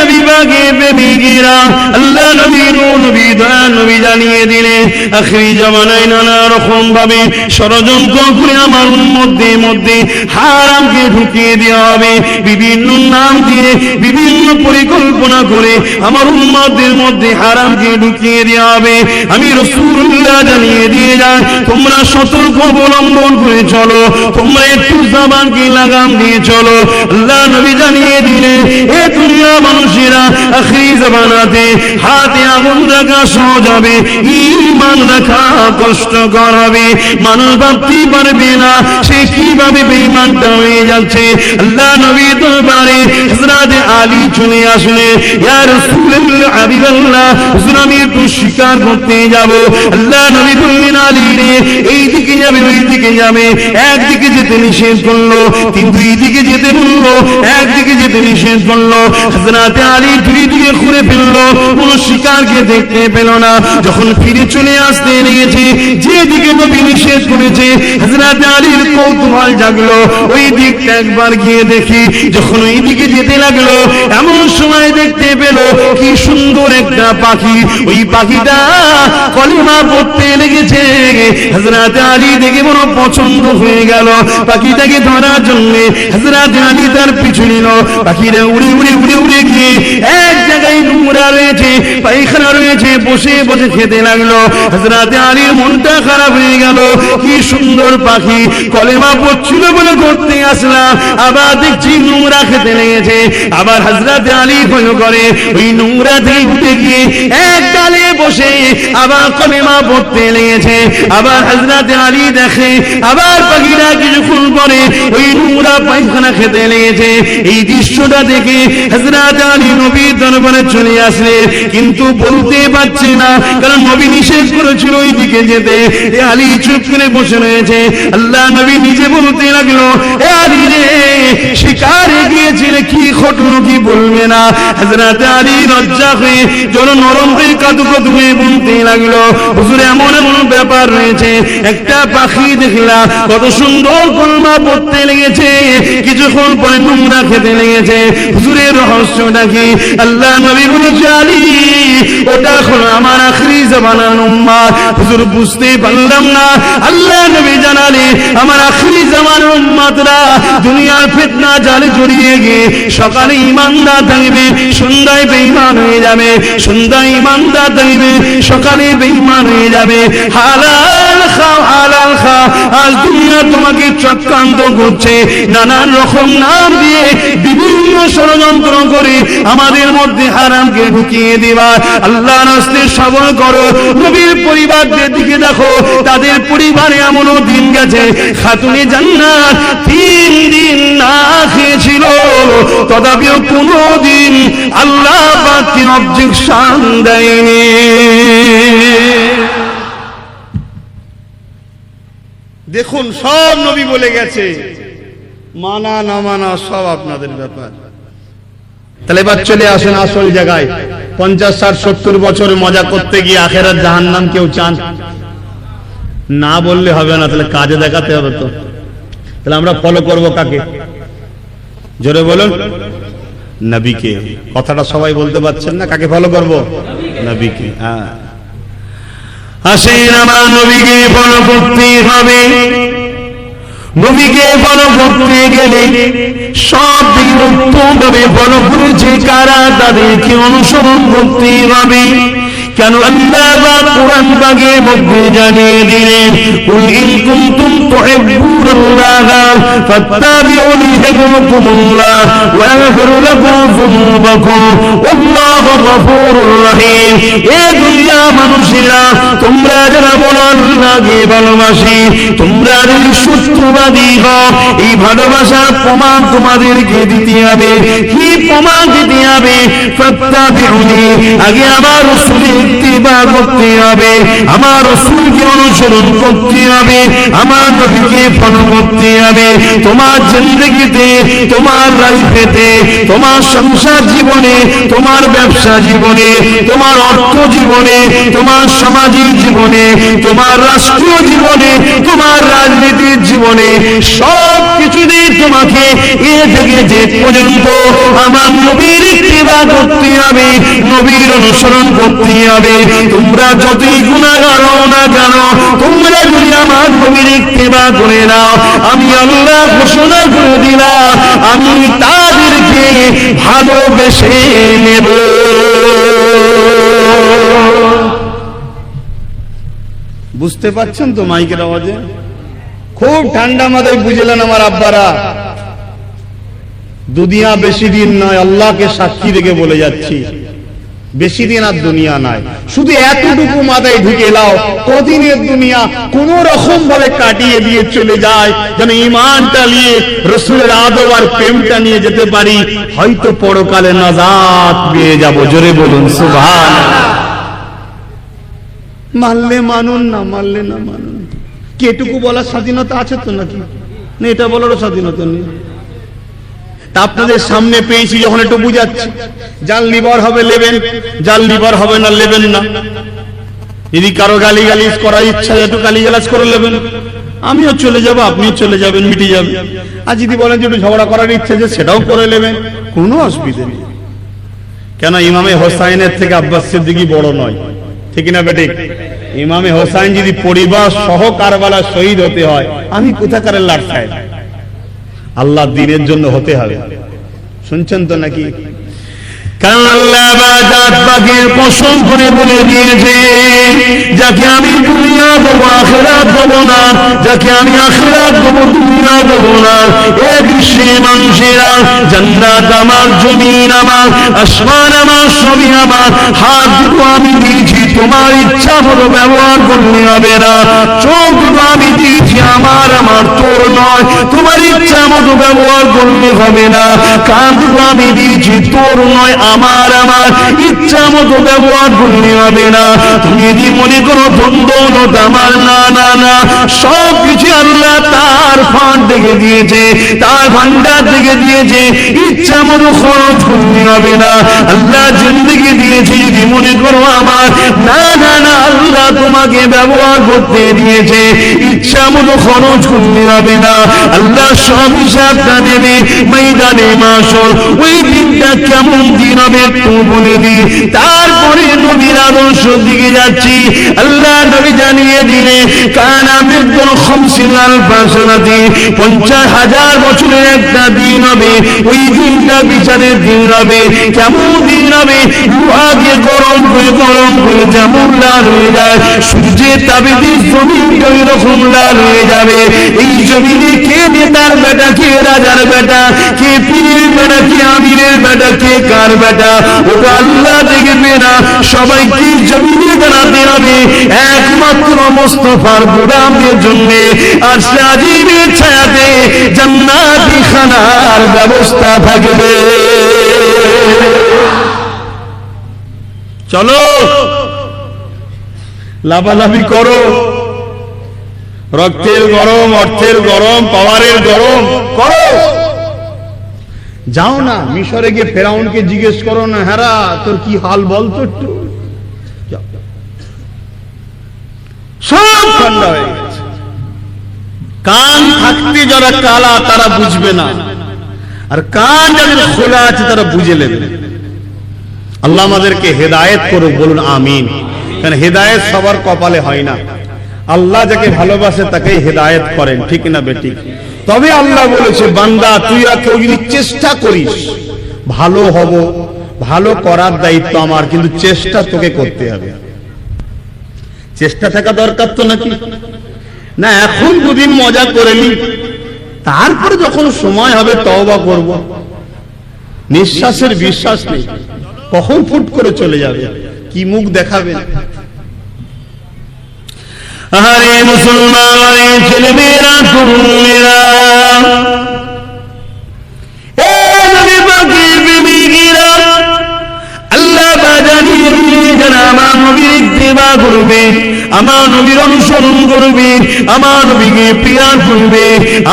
নবী পাকের প্রেমিকেরা, আল্লাহ নবী নবী দয়া নবী জানিয়ে দিলেন আখিরি জামানায় নানা রকম ভাবে ষড়যন্ত্র করে আমার উম্মতের মধ্যে হারামকে ঢুকিয়ে দেওয়া হবে, বিভিন্ন নাম দিয়ে বিভিন্ন পরিকল্পনা করে আমার উম্মতের মধ্যে হারামকে ঢুকিয়ে দেওয়া হবে। আমি রাসূলুল্লাহ জানিয়ে দিয়ে যাই, তোমরা সতর্ক অবলম্বন করে চলো, তোমরা একটু জবানকে লাগাম দিয়ে চলো। আল্লাহ নবী জানিয়ে দিলেন এ দুনিয়া মানুষেরা আখিরি জামানাতে হাতে আগুন রাখা সহজ হবে, ঈমান রাখা কষ্টকর হবে। মানুষ ভাবতেই পারবে না সে কিভাবে বেঈমানটা হয়ে যাচ্ছে। আল্লাহ নবী দরবারে হযরত আলী চলে আসলেন, ইয়া রাসূলুল্লাহ হাবিবাল্লাহ, হুজুর আমি একটু শিকার করতে যাব। আল্লাহ নবী বললেন আলী রে, এই দিকে যাবে ওই দিকে যাবে, একদিকে যেতে নিষেধ করলো, কিন্তু এই দিকে যেতে বললো, একদিকে যেতে নিষেধ করলো। হযরত আলী দুই দিকে ঘুরে ফেললো, কোন শিকারকে দেখতে পেল না। যখন ফিরে চলে আসতে লেগেছে যেদিকে নবী নিষেধ করেছে, হযরত আলীর কৌতূহল জাগলো, ওই দিকটা একবার গিয়ে দেখি। যখন ওই দিকে যেতে লাগলো এমন সময় দেখতে পেল কি সুন্দর একটা পাখি, ওই পাখিটা কলিমা পড়তে লেগেছে। হযরত আলী দেখে বড় পছন্দ হয়ে গেল, পাখিটাকে ধরার জন্য হযরত আলী তার পিছু নিল। পাখিটা উড়ে উড়ে উড়ে উড়ে গিয়ে এক জায়গায় নোংরা রয়েছে, পায়খানা রয়েছে, বসে বসে খেতে লাগলো। হযরত আলীর মনটা খারাপ হয়ে গেল, কি সুন্দর পাখি, কলেমা পড়ছিল বলে করতে আসলাম, আবার দেখছি নোংরা খেতে লেগেছে। আবার হযরত আলী ভয় করে ওই নোংরা থেকে উঠে গিয়ে এক ডালে বসে আবার কলেমা পড়তে লেগেছে। আবার হযরত আলী দেখে আবার পাখিরা কিছুক্ষণ পরে ওই নোংরা পায়খানা খেতে লেগেছে। এই দৃশ্যটা দেখে হযরত আলী নবীর দরবারে চলে আসলেন, কিন্তু বলতে পারছে না, কারণ নবী নিষেধ করেছিল ওই দিকে যেতে। আলী চুপ করে বসে রয়েছে। আল্লাহ নবী নিজে বলতে লাগলো, এ আলী রে, শিকারে গিয়েছিলে, কি ঘটলো কি বলবে না? হযরত আলী লজ্জা হয়ে জল নরম হয়ে কাঁদু কাঁদু হয়ে বলতে লাগলো, হুজুর এমন এমন ব্যাপার রয়েছে, একটা পাখি দেখলাম কত সুন্দর কলমা পড়তে লেগেছে, কিছুক্ষণ পরে নোংরা খেতে লেগেছে, হুজুরের রহস্যটা কি? আল্লাহ নবী বলেছে, আলী ওটা হলো আমার আখিরি জামানার উম্মত। হুজুর বুঝতে পারলাম না। আল্লাহ নবী জানালে আমার আখিরি জামানার উম্মতরা দুনিয়ার ফিতনা জালে জড়িয়ে গিয়ে সকালে ঈমানদার থাকবে, সন্ধ্যায় বেঈমান হয়ে যাবে, সন্ধ্যায় ঈমানদার থাকবে, সকালে বেঈমান হয়ে যাবে। হালাল খাও হালাল খাও, আজ দুনিয়া তোমাকে চক্রান্ত করছে, নানান রকম নাম দিয়ে বিভিন্ন ষড়যন্ত্র করে আমাদের মধ্যে হারামকে ঢুকিয়ে দিবা। আল্লাহর রাস্তায় সবর করো। নবীর পরিবারদের দিকে দেখো, তাদের পরিবারে এমনও দিন গেছে খাতুনে জান্নাত 3 দিন না খেয়েছিল, তথাপিও কোনদিন আল্লাহ পাকের অবজেকশন দেয়নি। দেখুন সব নবী বলে গেছে, মানা না মানা সব আপনাদের ব্যাপার। তাহলে এবার চলে আসেন আসল জায়গায়। 50, 60, 70 বছর মজা করতে গিয়ে আখেরাত জাহান্নাম কেউ চান? না বললে হবে না, তাহলে কাজে দেখাতে হবে। তো তাহলে আমরা ফলো করব কাকে? জোরে বলুন, নবীকে। কথাটা সবাই বলতে পারছেন না? কাকে ফলো করব? নবীকে। হ্যাঁ, আসেন আমার নবীকে ফলো করতে হবে। নবীকে ফলো করতে গেলে সব দিক উত্তমভাবে ফলো করেছে কারা, তাদেরকে অনুসরণ করতে হবে। কেন আল্লাহ কোরআন পাকের মধ্যে জানিয়ে দিলেন, কুল ইন কুনতুম তুহিব্বুনাল্লাহ ফাত্তাবিউনি ইউহিব্বুকুমুল্লাহ ওয়া ইয়াগফির লাকুম যুনুবাকুম ওয়াল্লাহু গফুরুর রহিম। এ দুনিয়া মানুষেরা, তোমরা যারা বলো আল্লাহকে ভালোবাসি, তোমরা যদি সত্যবাদী হও, এই ভালোবাসার প্রমাণ তোমাদেরকে দিতে হবে। কি প্রমাণ দিতে হবে? ফাত্তাবিউনি, আগে আমার রাসূলের ইত্তিবা করতে হবে, আমার রাসূলকে অনুসরণ করতে হবে, আমার নবীকে ফলো করতে হবে। তোমার জিন্দেগিতে, তোমার লাইফেতে, তোমার সংসার জীবনে, তোমার ব্যবসা জীবনে, তোমার অর্থ জীবনে, তোমার সামাজিক জীবনে, তোমার রাষ্ট্রীয় জীবনে, তোমার রাজনীতির জীবনে, সব কিছু দিয়ে তোমাকে এ থেকে যে পর্যন্ত আমার নবীর ইত্তেবা করতে হবে, নবীর অনুসরণ করতে হবে। তোমরা যতই গুনাহগার হও না কেন, তোমরা যদি আমার নবীর ইত্তেবা করে নাও, আমি আল্লাহ ঘোষণা করে দিলাম, আমি তাদেরকে ভালোবেসে নেব। বুঝতে পারছেন তো মাইকের আওয়াজে? খুব ঠান্ডা মাথায় বুঝলেন আমার আব্বারা। দুনিয়া বেশি দিন নয়, আল্লাহকে সাক্ষী রেখে বলে যাচ্ছি, বেশি দিন আর দুনিয়া নাই। শুধু এতটুকু মাথায় ঢুকে নাও, কদিনের দুনিয়া কোন রকম ভাবে কাটিয়ে দিয়ে চলে যায়, যেন ঈমানটা নিয়ে রাসূলের আদব আর প্রেমটা নিয়ে যেতে পারি, হয়তো পরকালে নাজাত পেয়ে যাব। জোরে বলুন সুবহানাল্লাহ। মানলে মানুন, না মানলে না মানুন। কি এটুকু বলার স্বাধীনতা আছে তো নাকি? না, এটা বলারও স্বাধীনতা নেই। তা আপনাদের সামনে পেয়েছি যখন একটু বুঝাচ্ছি, যার লিভার হবে নেবেন, যার লিভার হবে না নেবেন না। যদি কারো গালিগালিজ করার ইচ্ছা, একটু গালিগালাজ করে নেবেন, আমিও চলে যাব, আপনিও চলে যাবেন, মিটে যাবে। আর যদি বলেন যে একটু ঝগড়া করার ইচ্ছা যে সেটাও করে নেবেন, কোনো অসুবিধা নেই। কেন ইমামে হোসাইনের থেকে আব্বাস সিদ্দিকী বড় নয়, ঠিক না বেঠিক? ইমামে হোসাইন যদি পরিবার সহ কারবালা শহীদ হতে হয়, আমি কোথাকারের লাট সাহেব? আল্লাহ দিনের জন্য হতে হবে। শুনছেন তো নাকি? কারণ আল্লাহ জাত পাকের কসম করে বলে দিয়েছে, যাকে আমি দুনিয়া দেবো আখিরাত দেবো না, যাকে আমি আখিরাত দেবো দুনিয়া দেবো না। এ বিশ্বের মানুষেরা, জান্নাত আমার, জমিন আমার, আসমান আমার, সবই আমার। হাত দুটো আমি দিয়েছি, তোমার ইচ্ছা মতো ব্যবহার করলে হবে না। চোখ দুটো আমি দিয়েছি আমার, আমার তোর নয়, তোমার ইচ্ছা মতো ব্যবহার করলে হবে না। কান দুটো আমি দিয়েছি তোর নয়, আমার, আমার ইচ্ছা মতো ব্যবহার করলে হবে না। তুমি যদি মনে করো ধন-দৌলত আমার, না না না, সব কিছু আল্লাহ তার ফান্ড থেকে দিয়েছে, তার ভান্ডার থেকে দিয়েছে, ইচ্ছা মতো খরচ করলে হবে না। আল্লাহ জিন্দেগি দিয়েছে, যদি মনে করো আমার, না না না, আল্লাহ তোমাকে ব্যবহার করতে দিয়েছে, ইচ্ছা মতো খরচ করলে হবে না। আল্লাহ সব হিসাবটা দেবে ময়দানে মাশর। ওই দিনটা কেমন দিন হবে একটু বলে দিই, তারপরে নবীর আদর্শ দিকে যাচ্ছি। আল্লাহ নবী জানিয়ে দিলে, কানা মিদুল 50,000 বছরের একটা দিন হবে। ওই দিনটা বিচারের দিন হবে। কেমন দিন হবে? আগে গরম করে যেমন লাল হয়ে যায়, সূর্যের তাপে জমিনটা ওই রকম লাল হয়ে যাবে। এই জমিনে কে নেতার বেটা, কে রাজার বেটা, কে পীরের বেটা, কে আমিরের বেটা, কে কার বেটা, ওটা আল্লাহ দেখবে না। সবাইকে জমিনে দাঁড়াতে হবে একমাত্র মুস্তাফার গোলামদের জন্য। আর সাজিবের ছায়াতে জান্নাতি খানার ব্যবস্থা থাকবে। চলো লাভালাভি করো, রক্তের গরম, অর্থের গরম, পাওয়ারের গরম করো। যাও না মিশরে গিয়ে ফেরাউনকে জিজ্ঞেস করো না, হেরা তোর কি হাল বলতো একটু। সব ঠান্ডা হয়ে গেছে। কান থাকতে যারা কালা তারা বুঝবে না, আর কান যাদের খোলা আছে তারা বুঝে নেবে। আল্লাহ আমাদেরকে হেদায়েত করুক, বলুন আমিন। কারণ হেদায়েত সবার কপালে হয় না, আল্লাহ যাকে ভালোবাসে তাকেই হেদায়েত করেন, ঠিক না বেঠিক? তবে আল্লাহ বলেছে, বান্দা তুই আর কেউ যদি চেষ্টা করিস ভালো হব, ভালো করার দায়িত্ব আমার, কিন্তু চেষ্টা তোকে করতে হবে। চেষ্টা থাকা দরকার তো নাকি? না এখন দুদিন মজা করে নি, তারপরে যখন সময় হবে তওবা করব। নিঃশ্বাসের বিশ্বাস নেই, কখন ফুট করে চলে যাবে, কি মুখ দেখাবে। আরে মুসলমান ছেলেমেয়েরা, তরুণেরা, আল্লাহ জানিয়ে দিলেন যারা আমার নবীর ইত্তেবা করবে, আমার নবীর অনুসরণ করবে, আমার নবীকে প্রিয় করবে,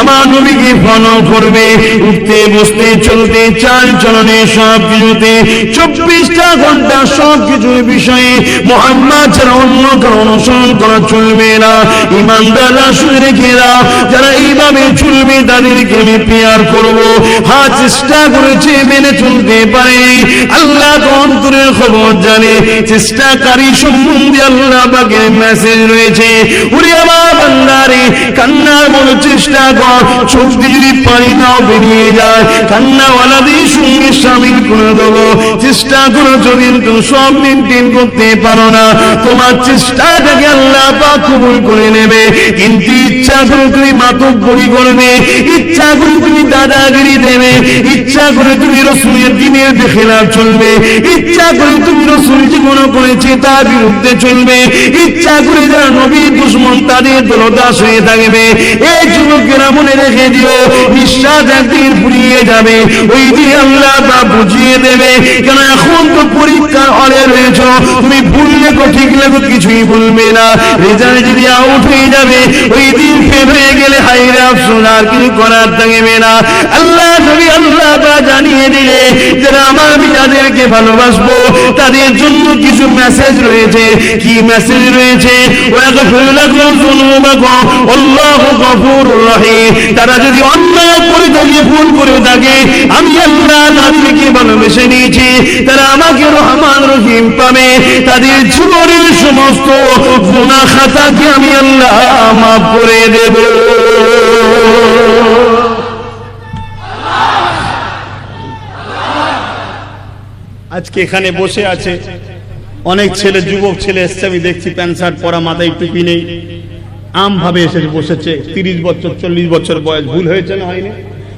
আমার নবীকে ফলো করবে, উঠতে বসতে চলতে চাল চলনে সব কিছুতে 24টা ঘন্টা সব কিছুর বিষয়ে মুহাম্মদ ছাড়া অন্য কারো অনুসরণ করা চলবে না। ইমানদাররা শুনে রেখে দাও, যারা এইভাবে চলবে তাদেরকে আমি প্রিয় করব। হ্যাঁ, চেষ্টা করেছে মেনে চলতে পারে, আল্লাহ অন্তরের খবর জানে। চেষ্টাকারী সম্বন্ধে আল্লাহ পাকের মেসেজ রয়েছে, ওরে আমার বান্দারে কান্নার বড় চেষ্টা কর, চোখ দিয়ে যদি পানি নাও বেরিয়ে যায় কান্নাওয়ালাদের সঙ্গে শামিল করে দেবো। চেষ্টা করো, যদি তুমি সব মেনটেন করতে পারো না তোমার চেষ্টাটাকে আল্লাহ পাক কবুল করে নেবে। কিন্তু ইচ্ছা করে তুমি মাতব্বরি করবে, ইচ্ছা করে তুমি দাদাগিরি দেবে, ইচ্ছা করে তুমি রাসূলের দ্বীনের খেলাফ চলবে, ইচ্ছা করে তুমি রাসূল জীবন করেছে তার বিরুদ্ধে চলবে, ইচ্ছা করে যারা নবীর দুশমন তাদের দলদাস হয়ে থাকবে। এই যুবকেরা মনে রেখে দিও, বিশ্বাস একদিন ফুরিয়ে যাবে, ওই দিন আল্লাহ তা বুঝিয়ে দেবে। কেন এখন তো পরীক্ষার হলে রয়েছ, তুমি ভুললে তো ঠিক লাগো কিছুই ভুলবে না। রেজাল্ট যদি আউট হয়ে যাবে, ওই দিন ফেল হয়ে গেলে হাইরে আফসোস, আর কিছু করার থাকবে না। আল্লাহ নবী আল্লাহ তা জানিয়ে দিলে যারা আমার যাদেরকে ভালোবাসবো তাদের জন্য কিছু মেসেজ রয়েছে। কি মেসেজ রয়েছে? তারা যদি অন্যায় করে থাকে, ভুল করে থাকে, আমি আল্লাহ তাদেরকে ভালোবেসে নিয়েছি, তারা আমাকে রহমান রহিম পাবে, তাদের জীবনের সমস্ত গুনাহ খাতাকে আমি আল্লাহ মাফ করে দেব। আজকে এখানে বসে আছে অনেক ছেলে, যুবক ছেলে এসছে, আমি দেখছি প্যান্ট শার্ট পরা, মাথায় টুপি নেই, আম ভাবে এসে বসেছে, 30 বছর 40 বছর বয়স। ভুল হয়েছে না হয়নি?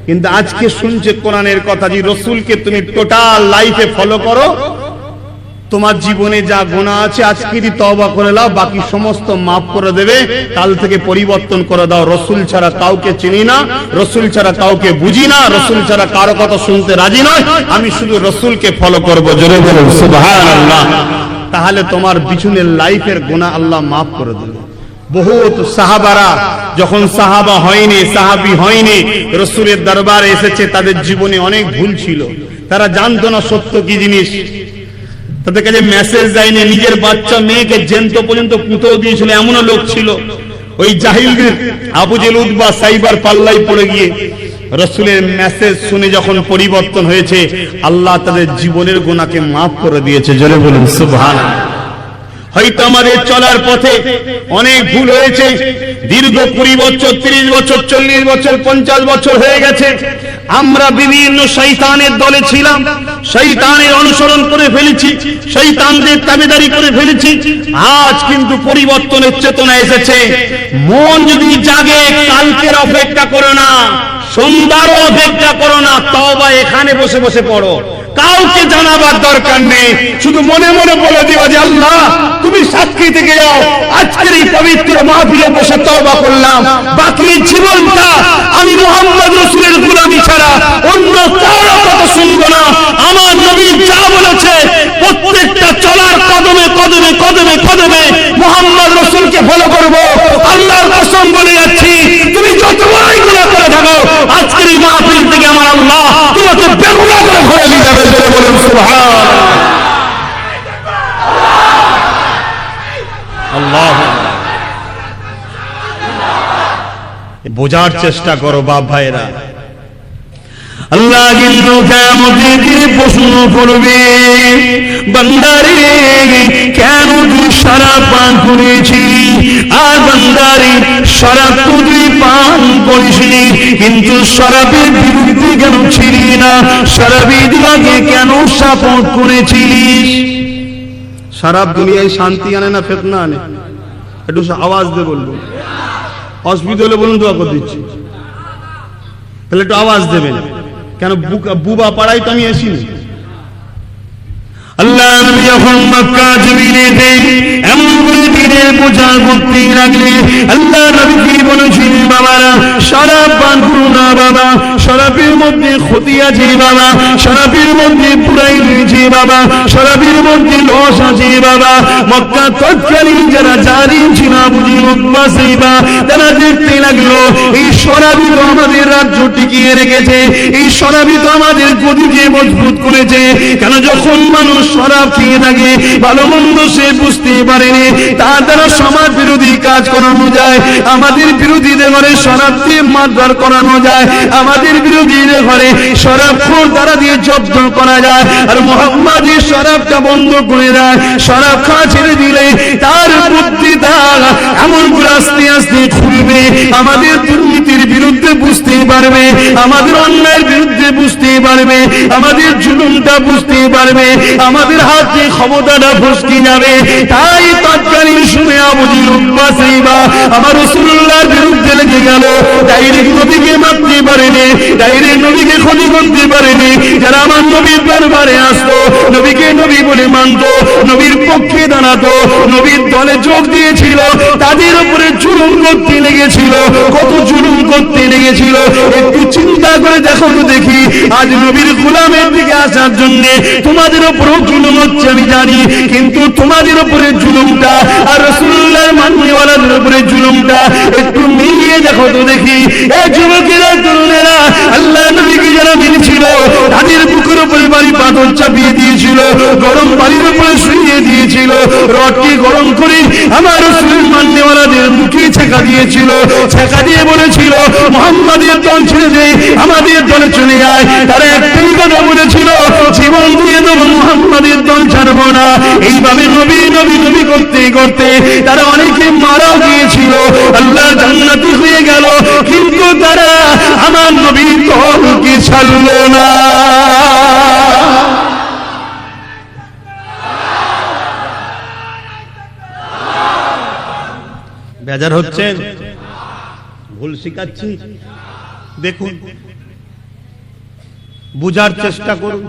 কিন্তু আজকে শুনছে কোরআনের কথা, যে রসুলকে তুমি টোটাল লাইফে ফলো করো, তোমার জীবনে যা গুনাহ আছে আজকেরই তওবা করে নাও, বাকি সমস্ত মাফ করে দেবে, কাল থেকে পরিবর্তন করে দাও। রসুল ছাড়া কাউকে চিনি না, রসুল ছাড়া কাউকে বুঝি না, রসুল ছাড়া কারো কথা শুনতে রাজি নয়, আমি শুধু রসুলকে ফলো করবো। জোরে বলুন সুবহানাল্লাহ। তাহলে তোমার পিছনের লাইফের গুনাহ আল্লাহ মাফ করে দেবে। বহুত সাহাবারা যখন সাহাবা হয়নি, সাহাবী হয়নি, রসুলের দরবারে এসেছে, তাদের জীবনে অনেক ভুল ছিল, তারা জানতো না সত্য কি জিনিস, তাদের কাছে মেসেজ দেয়নি, নিজের বাচ্চা মেয়েকে জ্যান্ত পর্যন্ত পুঁতেও দিয়েছিল, এমনও লোক ছিল। ওই জাহিলদের আবু জেল উতবা সাইবার পাল্লাই পড়ে গিয়ে রসুলের মেসেজ শুনে যখন পরিবর্তন হয়েছে, আল্লাহ তাদের জীবনের গুনাহকে মাফ করে দিয়েছে। জোরে বলুন সুবহানাল্লাহ। হয়তো আমাদের চলার পথে অনেক ভুল হয়েছে, দীর্ঘ 20 বছর 30 বছর 40 বছর 50 বছর হয়ে গেছে, আমরা বিভিন্ন শয়তানের দলে ছিলাম, শয়তানের অনুসরণ করে ফেলেছি, শয়তানদের তাবেদারি করে ফেলেছি। আজ কিন্তু পরিবর্তনের চেতনা এসেছে। মন যদি জাগে, কালকের অপেক্ষা করো না, সোমবারও অপেক্ষা করো না, তওবা এখানে বসে বসে পড়ো, কাউকে জানাবার দরকার নেই, শুধু মনে মনে বলে দিও যে আল্লাহ তুমি সাক্ষী থেকে যাও, আজকের এই পবিত্র মাহফিলে বসে তওবা করলাম, বাকি জীবনটা আমি মুহাম্মদ রাসূলের গোলামি ছাড়া অন্য কারো কথা শুনবো না। আমার নবী যা বলেছে প্রত্যেকটা চলার কদমে কদমে কদমে কদমে মুহাম্মদ রাসূলকে ফলো করব। আল্লাহর কসম বলে যাচ্ছি, তুমি যত বড়ই গুনাহ করে থাকো, আজকের এই মাহফিল থেকে আমার আল্লাহ তোমাকে বেগুনাহ করে ঘরে নিয়ে যাবে। বলুন সুবহানাল্লাহ। আল্লাহ বোঝার চেষ্টা করো বাপ ভাইরা, আল্লাহ কিন্তু কিয়ামতের দিনে প্রশ্ন করবে, বান্দারে কেন তুই শরাব পান করেছিলি? আর বান্দারে শরাব তুই পান করিসনি, কিন্তু শরাবের বিরুদ্ধে কেন ছিলি না? শরাবের দিকে কেন সাপোর্ট করেছিলিস? শরাব দুনিয়ায় শান্তি আনে না ফিতনা আনে? একটু আওয়াজ দিয়ে বলবো, অসুবিধা হলে বলুন, দোয়া করে দিচ্ছি। তাহলে একটু আওয়াজ দেবেন, কেন বুবা পাড়ায় তো আমি আসিনি। আল্লাহ নবী যখন মক্কা জমিনেতে এমন করে দিনের প্রচার করতে লাগলেন, আল্লাহ নবী কি বলেছিলেন, বাবারা শরাব পান করো না বাবা, শরাবের মধ্যে ক্ষতি আছে বাবা, শরাবের মধ্যে পুরাই রয়েছে বাবা, শরাবের মধ্যে লস আছে বাবা। মক্কা তৎকালীন যারা জালিম ছিল বুঝি মুসলিমা, তারা দেখতে লাগলো এই শরাবই তো আমাদের রাজ্য টিকিয়ে রেখেছে, এই শরাবই তো আমাদের গদিকে মজবুত করেছে। কেন যখন মানুষ শরাব খেয়ে থাকে ভালো মন্দ সে বুঝতে পারেনি, তার দ্বারা সমাজ বিরোধী কাজ করানো যায়, আমাদের বিরোধীদের ঘরে শরাব দিয়ে মারধর করানো যায়, আমাদের বিরোধীদের ঘরে শরাবখোর দ্বারা দিয়ে জব্দ করা যায়। আর মুহাম্মদ এই শরাবটা বন্ধ করে দেয়, শরাব খাওয়া ছেড়ে দিলে তার বুদ্ধি তার এমন করে আস্তে আস্তে খুলবে, আমাদের দুর্নীতির বিরুদ্ধে বুঝতে পারবে, আমাদের অন্যায়ের বিরুদ্ধে বুঝতে পারবে, আমাদের জুলুমটা বুঝতে পারবে, আমাদের হাতে ক্ষমতাটা ফসকে যাবে। তাই তৎকালীন শুনে আবু জিলুব্বাসাইবা আমার রাসূলুল্লাহর বিরুদ্ধে লেগে গেল, ডাইরেক্ট নবীকে মারতে পারেনি, ডাইরেক্ট নবীকে ক্ষতি করতে পারেনি। যারা আমার নবীর দরবারে আসতো, নবীকে নবী বলে মানতো, নবীর পক্ষে দাঁড়াতো, নবীর দলে যোগ দিয়েছিল, তাদের উপরে জুলুম করতে লেগেছিল। কত জুলুম করতে লেগেছিল একটু চিন্তা করে দেখো তো দেখি। আজ নবীর গোলামের দিকে আসার জন্য তোমাদের উপরও জুলুম হচ্ছে আমি জানি, কিন্তু তোমাদের উপরে জুলুমটা আর রাসূলুল্লাহর মাননেওয়ালাদের উপরে জুলুমটা একটু মিলিয়ে দেখো তো দেখি। এই যুবকেরা তরুণেরা আল্লাহ নবীকে যারা মেনেছিল তাদের বুকের উপরে বাড়ি পাথর চাপিয়ে দিয়েছিল, গরম পানির উপরে শুইয়ে দিয়েছিল, রডকে গরম করে আমার রাসূলের মাননেওয়ালাদের মুখে ছেঁকা দিয়েছিল, ছেঁকা দিয়ে বলেছিল মুহাম্মাদের দল ছেড়ে দে, আমাদের দলে চলে যায়। তারা একটাই কথা বলেছিল, জীবন দিয়ে দেবো মুহাম্মাদের দল ছাড়বো না। এইভাবে নবী নবী নবী করতে করতে তারা অনেকে মারা গিয়েছিল, আল্লাহ জান্নাতি হয়ে গেল, কিন্তু তারা আমার নবীর দলকে ছাড়লো না। বেজার হচ্ছেন? ভুল শিখাচ্ছি? দেখুন, বুঝার চেষ্টা করুন।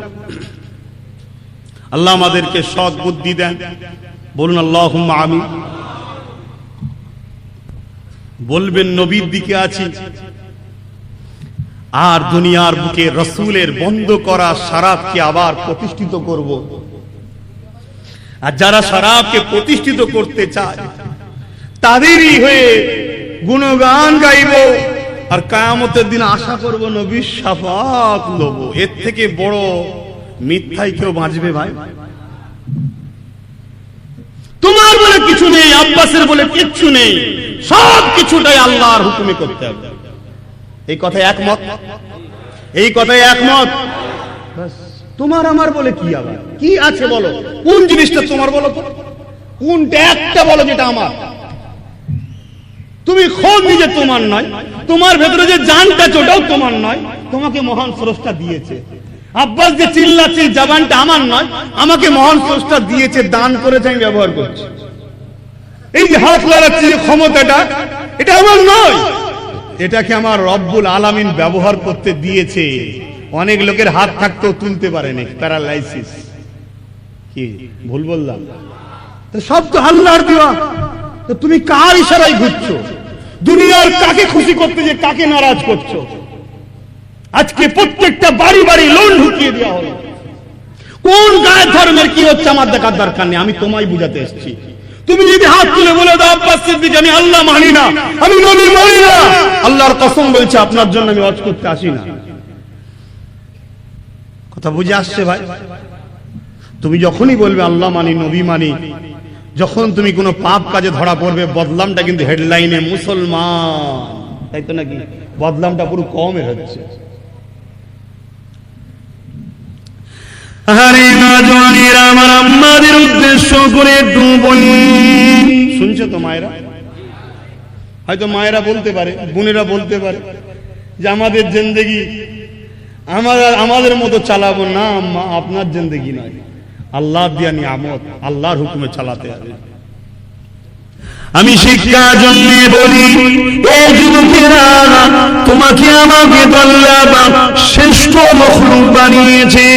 আল্লাহ আমাদেরকে সৎ বুদ্ধি দেন, বলুন আল্লাহুম্মা আমিন। বলবেন নবীর দিকে আছি, আর দুনিয়ার বুকে রাসূলের বন্ধ করা শরাবকে আবার প্রতিষ্ঠিত করব। আর যারা শরাবকে প্রতিষ্ঠিত করতে চায় তাদেরই হয়ে গুণগান গাইব, আর কিয়ামতের দিন আশা করব নবীর শাফাত লব। এর থেকে বড় মিথ্যায় কেউ বাঁচবে ভাই? তোমার বলে কিছু নেই, আব্বাসের বলে কিচ্ছু নেই, সব কিছুটাই আল্লাহর হুকুমে করতে হবে। এই কথায় একমত? এই কথায় একমত? তোমার আমার বলে কি আবার কি আছে বলো? কোন জিনিসটা তোমার বলো তো? কোনটা একটা বলো যেটা আমার? তুমি খোদ নিজে তোমার নয়, তোমার ভেতরে যে জানটা ওটাও তোমার নয়, তোমাকে মহান স্রষ্টা দিয়েছে। আব্বাস যে চিল্লাচ্ছে জবানটা আমার নয়, আমাকে মহান স্রষ্টা দিয়েছে, দান করেছে, আমি ব্যবহার করছি। এই যে হাত লাগাচ্ছি যে ক্ষমতাটা, এটা আমার নয়, এটাকে আমার রব্বুল আলামিন ব্যবহার করতে দিয়েছে। অনেক লোকের হাত থাকতেও তুলতে পারেনি, প্যারালাইসিস। কি ভুল বললাম? সব তো আল্লাহর দেওয়া। তো তুমি কার ইশারায় ঘুরছো? দুনিয়ার কাকে খুশি করতে যে কাকে নারাজ করছো? আজকে প্রত্যেকটা বাড়ি বাড়ি লোন ঢুকিয়ে দেওয়া হলো। কোন গায়ের ধর্মের কি হচ্ছে আমার দেখার দরকার নেই, আমি তোমায় বুঝাতে এসেছি। তুমি যদি হাত তুলে বলে দাও আব্বাস সিদ্দিক আমি আল্লাহ মানি না, আমি নবী মানি না, আল্লাহর কসম বলছে আপনার জন্য আমি ওয়াজ করতে আসি না। কথা বুঝে আসছে ভাই? তুমি যখনই বলবে আল্লাহ মানি, নবী মানি, যখন তুমি কোনো পাপ কাজে ধরা পড়বে, বদলামটা কিন্তু হেডলাইনে মুসলমান, তাই তো নাকি? বদলামটা পুরো কমে হচ্ছে। আরে নওজওয়ানেরা আমার আম্মাদের উদ্দেশ্য করে একটু বলি, শুনছো তো মায়েরা? হয়তো মায়েরা বলতে পারে, বোনেরা বলতে পারে যে আমাদের জিন্দেগি আমাদের মতো চালাবো না আম্মা, আপনার জিন্দেগি নয়, আল্লাহ দিয়া নিয়ামত, আল্লাহর হুকুমে চালাতে হবে। আমি শিক্ষার জন্য বলি, এই যুবকেরা তোমাকে আমাকে আল্লাহ শ্রেষ্ঠ মখলুক বানিয়েছে।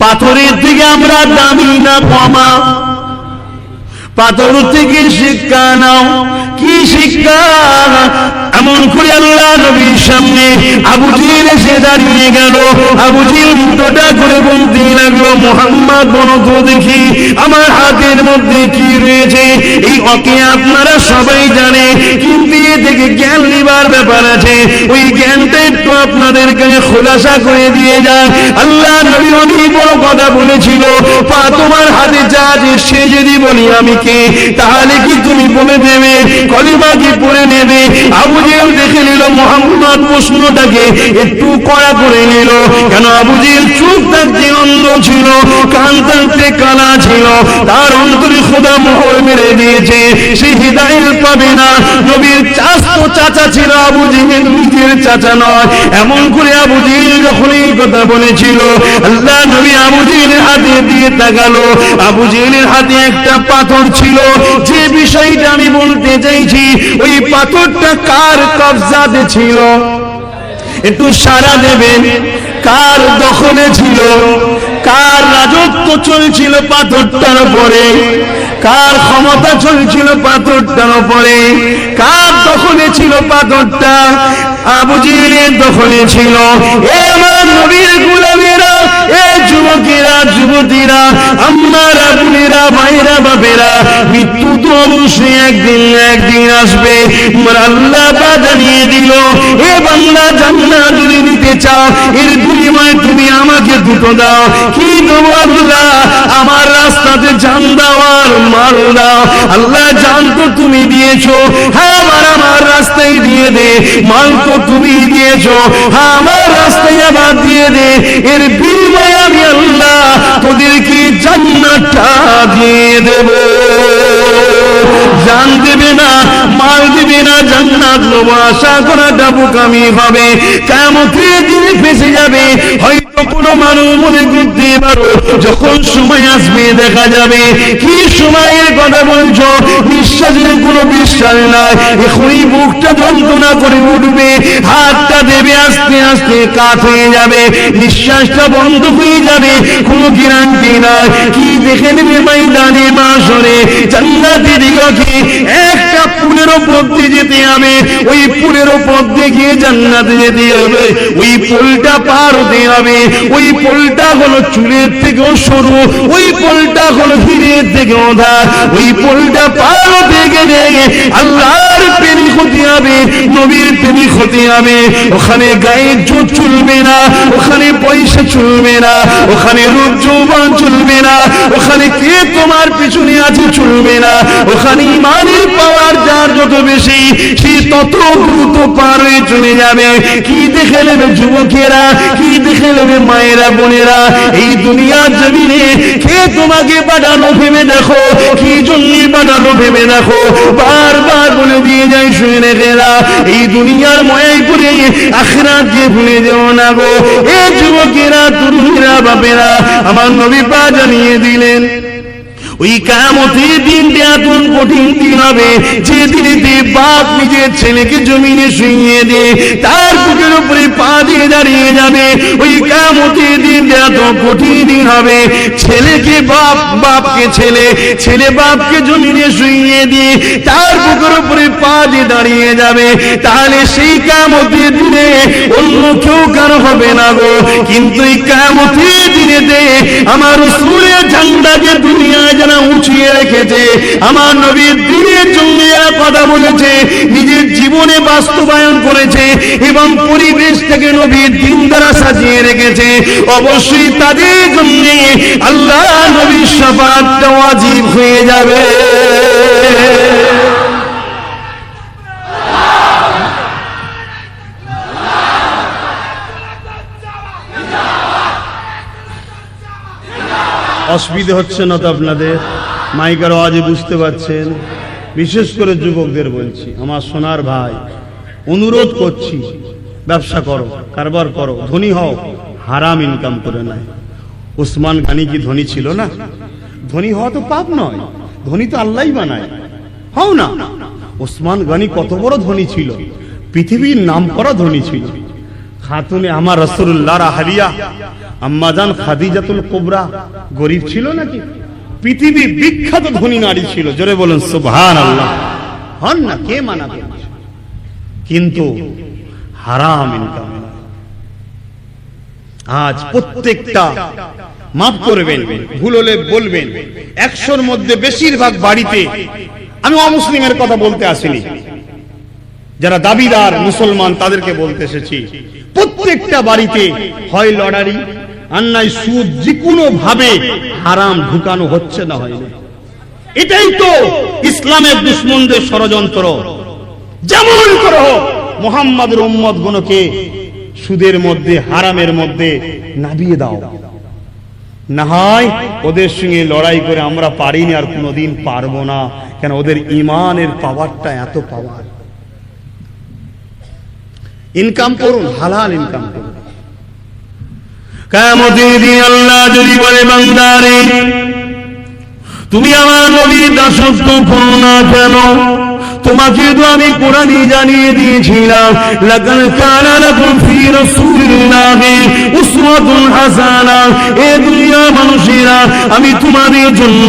পাথরের থেকে আমরা দামি না কমা? পাথর থেকে শিক্ষা নাও। কি শিক্ষা? এমন করে আল্লাহ নবীর সামনে আবু জেহেল এসে দাঁড়িয়ে গেল। আবু জেহেল মুখটা করে বলতে লাগলো, মুহাম্মদ বলো তো দেখি আমার হাতের মধ্যে কি রয়েছে। এই ওকে আপনারা সবাই জানে, কিন্তু এ থেকে জ্ঞান নেবার ব্যাপার আছে। ওই জ্ঞানটা একটু আপনাদের কাছে খোলাসা করে দিয়ে যায়। আল্লাহ নবী অনেক বড় কথা বলেছিল, পা তোমার হাতে যা আছে সে যদি বলি আমি কে, তাহলে কি তুমি বলে দেবে? কলিমা কি পড়ে নেবে? আবু জেহেল দেখে নিল মুহাম্মদ প্রশ্নটাকে একটু কড়া করে নিল। কেন? আবু জেহেল চোখ থাকতে অন্ধ ছিল, কান থাকতে কালা ছিল, তার অন্তরে খোদা মোহর মেরে দিয়েছে, সে হিদায়াত পাবে না। নবীর চাচা ছিল আবু জেহেল, নিজের চাচা নয়। এমন করে আবু জেহেল যখন এই কথা বলেছিল, আল্লাহ নবী আবু জেহেলের হাতে দিয়ে তাকালো। আবু জেহেলের হাতে একটা পাথর ছিল। যে বিষয়টা আমি বলতে চাইছি, ওই পাথরটা কার কবজাতে ছিল? একটু সাড়া দেবেন। কার দখলে ছিল? কার রাজত্ব চলছিল পাথরটার উপরে? কার ক্ষমতা চলছিল পাথরটার উপরে? কার দখলে ছিল পাথরটা? আবু জেহেলের দখলে ছিল। এ আমার নবীর গোলামেরা, এ যুবকেরা, যুবতীরা, আম্মারা, বোনেরা, ভাইরা, বাপেরা, মৃত্যু তো অবশ্যই একদিন আসবে। আল্লাহ জানিয়ে দিল, এ বান্দা জান্নাত যদি নিতে চাও, এর বিনিময়ে তুমি আমাকে দুটো দাও। কি দেবো আল্লাহ? আমার রাস্তাতে জান দাও আর মাল দাও। আল্লাহ জান তো তুমি দিয়েছো, হ্যাঁ আমার রাস্তায় দিয়ে দে। মাল তো তুমি দিয়েছো, হ্যাঁ আমার রাস্তায় আবার দিয়ে দে। এর বিনিময়ে আমি আল্লাহ তোদেরকে জান্নাতটা দিয়ে দেব। জান দেবে না, মাল দেবে না, জান্নাত নেব আশা করাটা বোকামি হবে। কিয়ামতের দিনে ফেঁসে যাবে। হয়তো কোনো মানুষ মনে করতে পারো, যখন সময় আসবে দেখা যাবে। কি সময়ের কথা বলছো? বিশ্বাসের কোনো বিশ্বাস নাই। এখনই বুকটা যন্ত্রণা করে উঠবে, হাতটা দেবে, আস্তে আস্তে কাত হয়ে যাবে, নিঃশ্বাসটা বন্ধ হয়ে যাবে, কোনো গ্যারান্টি নাই। কি দেখে নেবে ময়দানে মাশরে? জান্নাতের দিকে একটা পুলের উপর দিয়ে যেতে হবে। ওই পুলের উপর দিয়ে গিয়ে জান্নাতে যেতে হবে। ওই পুলটা পার হতে হবে। ওই পুলটা হলো চুলের থেকেও সরু, ওই পুলটা হলো হীরের থেকে ওধার। ওই পুলটা পার হতে গেলে আল্লাহর প্রেমিক হতে হবে, নবীর প্রেমিক হতে হবে। ওখানে গায়ের জোর চলবে না, ওখানে পয়সা চলবে না, ওখানে রূপ যৌবন চলবে না, ওখানে কে তোমার পিছনে আছে চলবে না। ওখানে ইমানের পাওয়ার যার যত বেশি, সে তত দ্রুত পার হয়ে চলে যাবে। কি দেখে নেবে যুবকেরা, কি দেখে নেবে মায়েরা, বোনেরা? এই দুনিয়ার জমিনে কে তোমাকে পাঠানো ভেবে দেখো, কি জন্য পাঠানো ভেবে দেখো। বারবার বলে দিয়ে যায়, শুনে রেখেরা, এই দুনিয়ার ময়াই করে আখিরাতকে ভুলে যেও না গো। এ যুবকেরা, তরুণীরা, বাপেরা, আমার নবী পাক জানিয়ে দিলেন, ওই কিয়ামতের দিনটা এত কঠিন দিন হবে, যে দিনেতে বাপ নিজের ছেলেকে জমিনে শুইয়ে দিয়ে তার বুকের উপরে পা দিয়ে দাঁড়িয়ে যাবে। ওই কিয়ামতের দিনটা এত কঠিন দিন হবে, ছেলেকে বাপ, বাপকে ছেলে, ছেলে বাপকে জমিনে শুইয়ে দিয়ে তার বুকের উপরে পা দিয়ে দাঁড়িয়ে যাবে। তাহলে সেই কিয়ামতের দিনে অন্য কেউ কারো হবে না গো। কিন্তু এই কিয়ামতের দিনেতে আমার রাসূলের ঝান্ডাকে দুনিয়ায় যারা উঠিয়ে রেখেছে, আমার নবীর দ্বীনের জন্য যারা কথা বলেছে, নিজের জীবনে বাস্তবায়ন করেছে এবং পরিবেশটাকে নবীর দ্বীন দ্বারা সাজিয়ে রেখেছে, অবশ্যই তাদের জন্য আল্লাহ নবীর শাফাআতটা ওয়াজিব হয়ে যাবে। অসুবিধা হচ্ছে না তো আপনাদের? মাইকের আওয়াজে বুঝতে পারছেন? বিশেষ করে যুবকদের বলছি, আমার সোনার ভাই, অনুরোধ করছি, ব্যবসা করো, কারবার করো, ধনী হও, হারাম ইনকাম করে নাই। উসমান গানি কি ধনী ছিল না? ধনী হওয়া তো পাপ নয়, ধনী তো আল্লাহই বানায়। হও না? উসমান গানি কত বড় ধনী ছিল, পৃথিবীর নাম করা ধনী ছিল। খাতুনে আমার রাসূলুল্লাহর আহলিয়া আম্মাজান খাদিজাতুল কুবরা গরীব ছিল নাকি? পৃথিবী বিখ্যাত ধনী নারী ছিল। জোরে বলুন সুবহানাল্লাহ। হন না, কে মানা করছে? কিন্তু হারাম ইনকাম। আজ প্রত্যেকটা, মাফ করবেন, ভুল হলে বলবেন, 100-র মধ্যে বেশিরভাগ বাড়িতে, আমি অমুসলিমের কথা বলতে আসিনি, যারা দাবিদার মুসলমান তাদেরকে বলতে এসেছি, প্রত্যেকটা বাড়িতে হয় লটারি আর নাই সুদ, যে কোনো ভাবে হারাম ঢুকানো হচ্ছে না হয় না। এটাই তো ইসলামের দুশমনদের ষড়যন্ত্র। যেমন করে হোক মুহাম্মাদের উম্মত গুলোকে সুদের মধ্যে, হারামের মধ্যে নাবিয়ে দাও, না হয় ওদের সঙ্গে লড়াই করে আমরা পারিনি আর কোনোদিন পারবো না। কেন? ওদের ইমানের পাওয়ারটা এত পাওয়ার। ইনকাম করুন, হালাল ইনকাম করুন। কিয়ামতের দিন আল্লাহ যদি বলে, বান্দারে তুমি আমার নবীর দাসত্ব করো না কেন? তোমাকে তো আমি কোরআনে জানিয়ে দিয়েছিলাম, লাকাদ কানা লাকুম ফি রাসূলিল্লাহি উসওয়াতুন হাসানা। এ দুনিয়ার মানুষেরা, আমি তোমাদের জন্য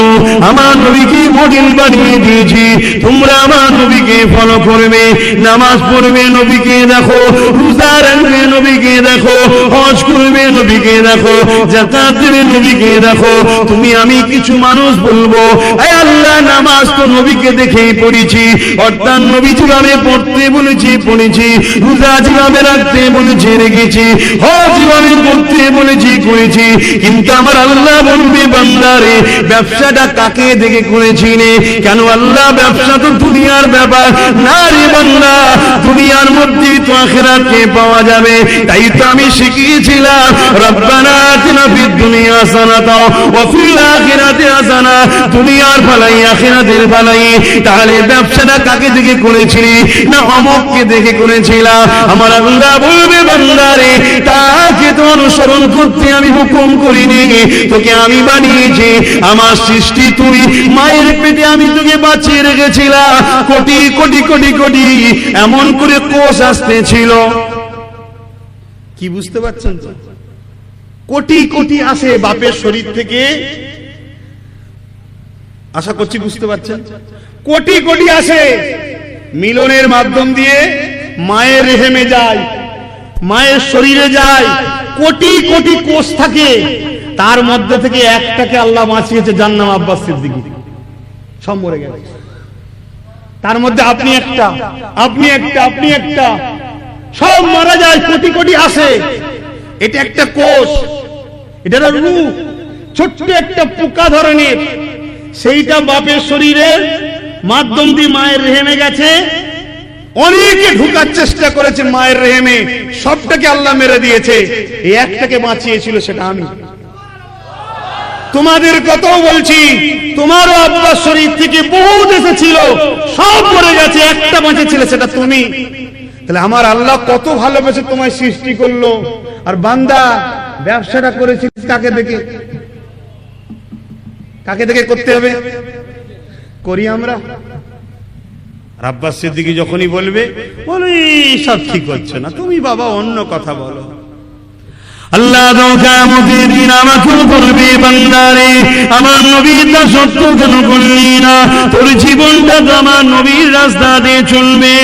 আমার নবীকে মডেল বানিয়ে দিয়েছি। তোমরা আমার নবীকে ফলো করবে, নামাজ পড়বে নবীকে দেখো, রোজা রাখবে নবীকে দেখো, হজ করবে নবীকে দেখো, যাকাত দেবে নবীকে দেখো। তুমি আমি কিছু মানুষ বলবো, এ আল্লাহ, নামাজ তো নবীকে দেখেই পড়েছি, অর্থাৎ নবী যেভাবে পড়তে বলেছি পড়েছি, রোজা যেভাবে রাখতে বলেছি রেখেছি, হজ যেভাবে করতে বলেছি করেছি। কিন্তু আমার আল্লাহ বলবে, বান্দারে ব্যবসাটা কাকে দেখে করেছি রে? কেন? আল্লাহ, ব্যবসা তো দুনিয়ার ব্যাপার না রে বান্দা, দুনিয়ার মধ্যে তো আখিরাতকে পাওয়া যাবে। তাই তো আমি শিখিয়েছিলাম, রব্বানা আতিনা ফিদ দুনিয়া হাসানাতাও ওয়া ফিল আখিরাতি হাসানা, দুনিয়ার ভালাই আখিরাতের ভালাই। তাহলে ব্যবসাটা কাকে দেখে করেছিলি? না অমুককে দেখে করেছিলাম। আমার আল্লাহ বলবে, বান্দারে তাকে তো অনুসরণ করতে আমি হুকুম করিনি, তোকে আমি বানিয়েছি, আমার সৃষ্টি তুই, মায়ের পেটে আমি তোকে বাঁচিয়ে রেখেছিলাম। কোটি কোটি কোটি কোটি এমন করে কোষ আসতেছিল, কি বুঝতে পারছেন তো? কোটি কোটি আসে বাপের শরীর থেকে, আশা করছি বুঝতে পারছেন। কোটি কোটি আসে মিলনের মাধ্যম দিয়ে মায়ের রেহেমে যায়, মায়ের শরীরে যায়। কোটি কোটি কোষ থাকে, তার মধ্যে থেকে একটাকে আল্লাহ বাঁচিয়েছে, যার নাম আব্বাস সিদ্দিকী। সব মরে গেছে, তার মধ্যে আপনি একটা, আপনি একটা, আপনি একটা, সব মারা যায়। কোটি কোটি আসে, এটা একটা কোষ, এটা রূহ, ছোট্ট একটা পোকা ধরনের, সেইটা বাপের শরীরের মাধ্যম দিয়ে মায়ের রেহেমে গেছে। অনেকে ঢুকার চেষ্টা করেছে মায়ের রেহেমে, সবটাকে আল্লাহ মেরে দিয়েছে, এই একটাকে বাঁচিয়েছিল, সেটা আমি। তোমাদের কথাও বলছি, তোমারও আব্বার শরীর থেকে বহুত এসেছিল, সব মরে গেছে, একটা বাঁচেছিল, সেটা তুমি। তাহলে আমার আল্লাহ কত ভালোবেসে তোমায় সৃষ্টি করলো। আর বান্দা ব্যবসাটা করেছিস কাকে দেখে? কাকে দেখে করতে হবে? করি আমরা। আব্বাস সিদ্দিকী যখনই বলবে, বলি সব ঠিক হচ্ছে না, তুমি বাবা অন্য কথা বলো। আল্লাহ কিয়ামতের দিন আমাকে বলবে, বান্দারে আমার নবীর দাসত্ব কেন করলি না? তোর জীবনটা তো আমার নবীর রাস্তা দিয়ে চলবে।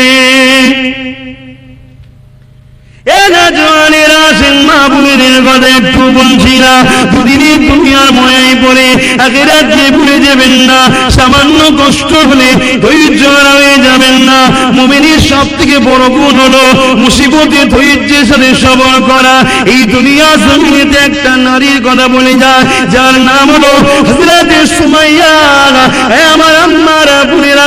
একটু বলছিলাম, দুদিনের দুনিয়ার ময়ায় পড়ে আখিরাত যে ভুলে যাবেন না, সামান্য কষ্ট হলে ধৈর্য হারিয়ে যাবেন না। মুমিনের সব থেকে বড় গুণ হলো মুসিবতে ধৈর্যের সাথে সবর করা। এই দুনিয়া জমিনেতে একটা নারীর কথা বলে যায়, যার নাম হলো হযরত সুমাইয়া। আমার আম্মারা বোনেরা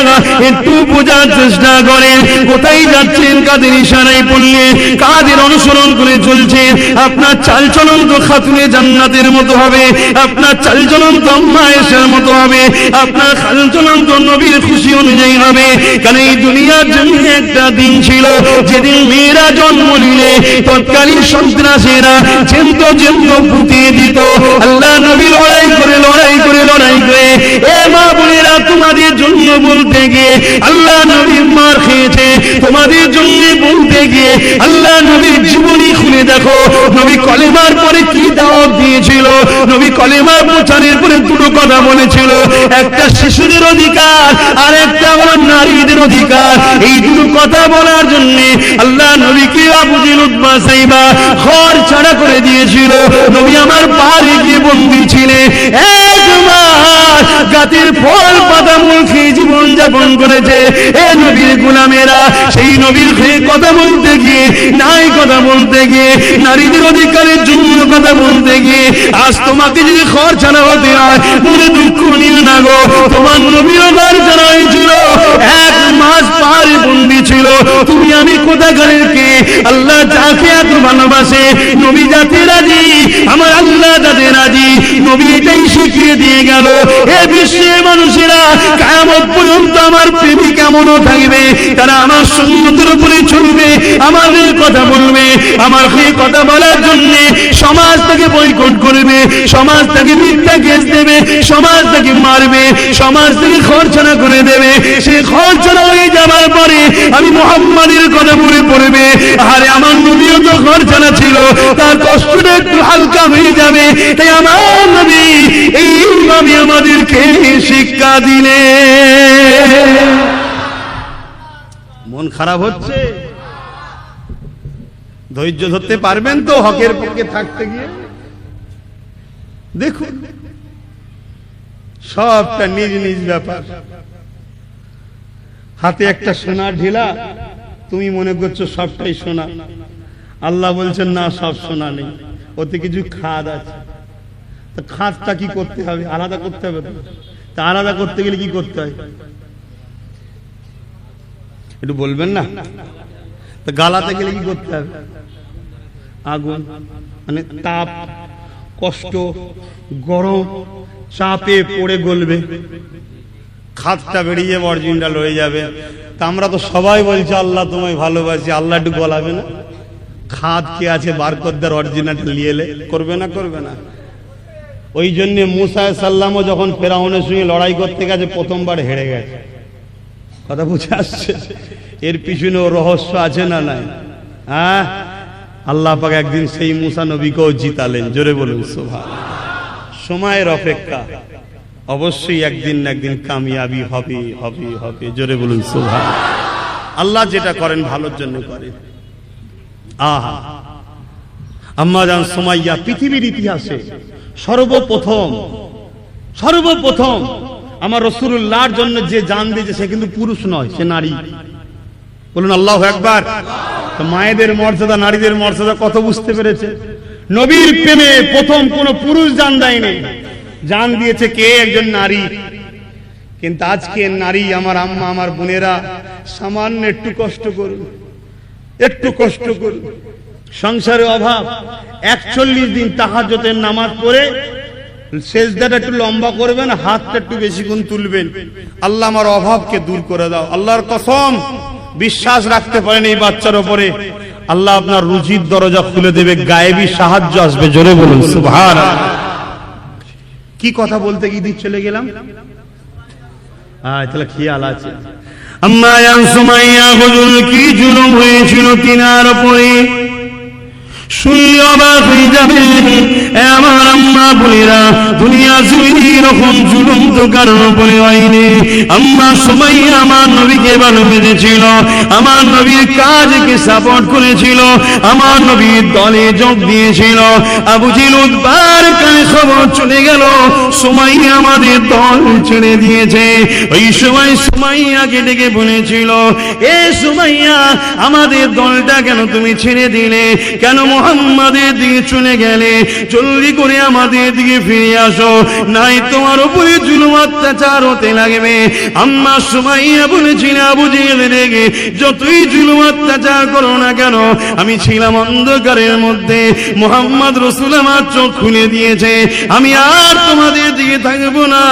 একটু বোঝার চেষ্টা করেন, কোথায় যাচ্ছেন, কাদের ইশারায় পড়লে, কাদের অনুসরণ করে চলছেন। আপনার চালচলন তো খাতুনে জান্নাতের মতো হবে, আপনার চালচলন তো আম্মা আয়েশার মতো হবে, আপনার চালচলন তো নবীর খুশি অনুযায়ী হবে। কারণ এই দুনিয়ার জন্য একটা দিন ছিল, যেদিন মেয়েরা জন্ম নিলে তৎকালীন সন্ত্রাসীরা চেন্ত চেন্ত পুঁতিয়ে দিত। আল্লাহ নবী লড়াই করে লড়াই করে লড়াই করে, এ মা বোনেরা, তোমাদের জন্য বলতে গিয়ে আল্লাহ নবী মার খেয়েছে, তোমাদের জন্য বলতে গিয়ে আল্লাহ নবীর জীবনী খুলে দেখো, নবী কলেমার পরে কি দাওয়াত দিয়েছিল। নবী কলেমার প্রচারের পরে দুটো কথা বলেছিল, একটা শিশুদের অধিকার আর একটা হলো নারীদের অধিকার। এই দুটো কথা বলার জন্য আল্লাহ নবীকে আবু জেহেল উতবা সাইবা ঘর ছাড়া করে দিয়েছিল। নবী আমার বাড়ি গিয়ে বন্দী ছিলেন, এক মাস গাছের ফল পাতা মূল খেয়ে জীবন যাপন করেছে। এ নবীর গোলামেরা সেই নবীর খেয়ে কথা বলতে গিয়ে, নাই কথা বলতে গিয়ে, নারীদের অধিকারের জন্য কথা বলতে গিয়ে আজ তোমাকে যদি ঘর ছাড়া হতে হয় মনে দুঃখ নিও না গো। তোমার নবীও ঘর ছাড়া হয়েছিল, এক মাস পাহাড়ে বন্দী ছিল। তুমি আমি কোথাকারের কে? আল্লাহ যাকে এত ভালোবাসে নবী যাতে রাজি, আমার আল্লাহ যাতে রাজি, নবী এটাই শিখিয়ে দিয়ে গেল। এ বিশ্বের মানুষেরা কিয়ামত পর্যন্ত আমার প্রেমী কেমনও থাকবে, তারা আমার সুন্নতের উপরে চলবে, আমাদের কথা বলবে। আমার সেই কথা বলার জন্য সমাজ থেকে বয়কট করবে, সমাজ থেকে মিথ্যা কেস দেবে, সমাজ থেকে মারবে, সমাজ থেকে খরচানা করে দেবে। সে খরচানা হয়ে যাবার পরে আমি মুহাম্মাদের কথা মনে পড়বে, আরে আমার নবীও তো খরচানা ছিল, তার কষ্টটা একটু হালকা হয়ে যাবে। তাই আমার নবী এইভাবে আমাদেরকে শিক্ষা দিলে। মন খারাপ হচ্ছে, ধৈর্য ধরতে পারবেন তো হকের পক্ষে থাকতে গিয়ে? দেখুন সবটা নিজ নিজ ব্যাপার। হাতে একটা সোনার ঢিলা, তুমি মনে করছো সবটাই সোনা, আল্লাহ বলছেন না সব সোনা নেই, ওতে কিছু খাদ আছে। তো খাদটা কি করতে হবে? আলাদা করতে হবে। তা আলাদা করতে গেলে কি করতে হয় একটু বলবেন না? তো গালাতে গেলে কি করতে হবে? আগুন মানে তাপ, কষ্ট, গরম, চাপে পড়ে গলবে, খাদটা বেরিয়ে অরিজিনাল হয়ে যাবে। তা আমরা তো সবাই বলছি আল্লাহ তোমায় ভালোবাসি, আল্লাহ একটু গলাবে না? খাদ কে আছে বার করদার অরিজিনাল নিয়ে এলে করবে না? করবে না? ওই জন্য মুসা সাল্লামও যখন ফেরাউনের সঙ্গে লড়াই করতে গেছে প্রথমবার হেরে গেছে। কথা বুঝে আসছে? এর পিছনেও রহস্য আছে না নাই? হ্যাঁ, আল্লাহ পাক একদিন সেই মুসা নবীকেও জিতালেন। জোরে বলুন সুবহানাল্লাহ। সময়ের অপেক্ষা, অবশ্যই একদিন না একদিন কামিয়াবি হবে হবে হবে। জোরে বলুন সুবহানাল্লাহ। আল্লাহ যেটা করেন ভালোর জন্য করেন। আহা, আম্মা জান সুমাইয়া পৃথিবীর ইতিহাসে সর্বপ্রথম আমার রাসূলুল্লাহর জন্য যে জান দিয়েছে সে কিন্তু পুরুষ নয়, সে নারী। বলুন আল্লাহু আকবার। তো মায়েদের মর্যাদা, নারীদের মর্যাদা কত বুঝতে পেরেছে? নবীর প্রেমে প্রথম কোন পুরুষ জান দেয়নি, জান দিয়েছে কে? একজন নারী। কিন্তু আজকে নারী, আমার আম্মা, আমার বোনেরা সামান্য একটু কষ্ট করুন, একটু কষ্ট করুন, সংসারে অভাব, 41 দিন তাহাজ্জুদের নামাজ পড়ে সেজদাটা একটু লম্বা করবেন, হাতটা একটু বেশিক্ষণ তুলবেন, আল্লাহ আমার অভাবকে দূর করে দাও। আল্লাহর কসম, বিশ্বাস রাখতে পারেন এই বাচ্চার উপরে, আল্লাহ আপনার রুজির দরজা খুলে দেবে, গায়েবী সাহায্য আসবে। জোরে বলুন সুবহানাল্লাহ। কি কথা বলতে গিয়ে চলে গেলাম? তাহলে খেয়াল আছে। আম্মা জান সুমাইয়া হুজুর কি জুলুম হয়েছিল তিনার উপরে, শুনলে অবাক হয়ে যাবে। আমার আম্মা বোনেরা, দুনিয়া জমিনে এরকম জুলুম তো কারোর উপরে হয়নি। আম্মা সুমাইয়া আমার নবীকে ভালোবেসেছিল, আমার নবীর কাজকে সাপোর্ট করেছিল, আমার নবীর দলে যোগ দিয়েছিল। আবু জেহেল উতবার কানে খবর চলে গেল সুমাইয়া আমাদের দল ছেড়ে দিয়েছে। ওই সময় সুমাইয়াকে ডেকে বলেছিল, এ সুমাইয়া, আমাদের দলটা কেন তুমি ছেড়ে দিলে? কেন মুহাম্মাদের দিকে চলে গেলে? জলদি করে আমাদের দিকে ফিরে আসো, নাই তোমার উপরে জুলুম অত্যাচার হতে লাগবে। আম্মা সুমাইয়া বলেছিল, আবু জেহেল রেগে যতই জুলুম অত্যাচার করো না কেন, আমি ছিলাম অন্ধকারের মধ্যে, মুহাম্মদ রাসূল আমার চোখ খুলে দিয়েছে, আমি আর তোমাদের দিকে থাকবো না।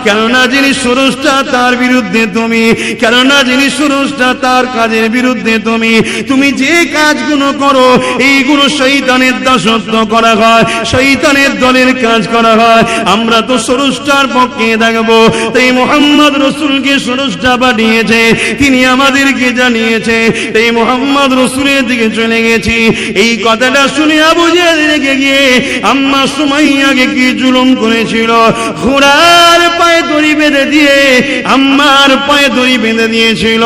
কেননা যিনি স্রষ্টা তার বিরুদ্ধে তুমি, কেননা যিনি স্রষ্টা তার কাজের বিরুদ্ধে তুমি। তুমি যে কাজগুলো করো এইগুলো কোনো শয়তানের দাসত্ব করা হয়, শয়তানের দলের কাজ করা হয়। আমরা তো স্রষ্টার পক্ষে থাকবো, তাই মুহাম্মদ রাসূলকে স্রষ্টা পাঠিয়েছে, তিনি আমাদেরকে জানিয়েছে, তাই মুহাম্মদ রাসূলের দিকে চলে গেছি। এই কথাটা শুনে আবু জেহেল রেগে গিয়ে আম্মা সুমাইয়াকে কি জুলুম করেছিল, ঘোড়ার পায়ে দড়ি বেঁধে দিয়ে আম্মার পায়ে দড়ি বেঁধে দিয়েছিল।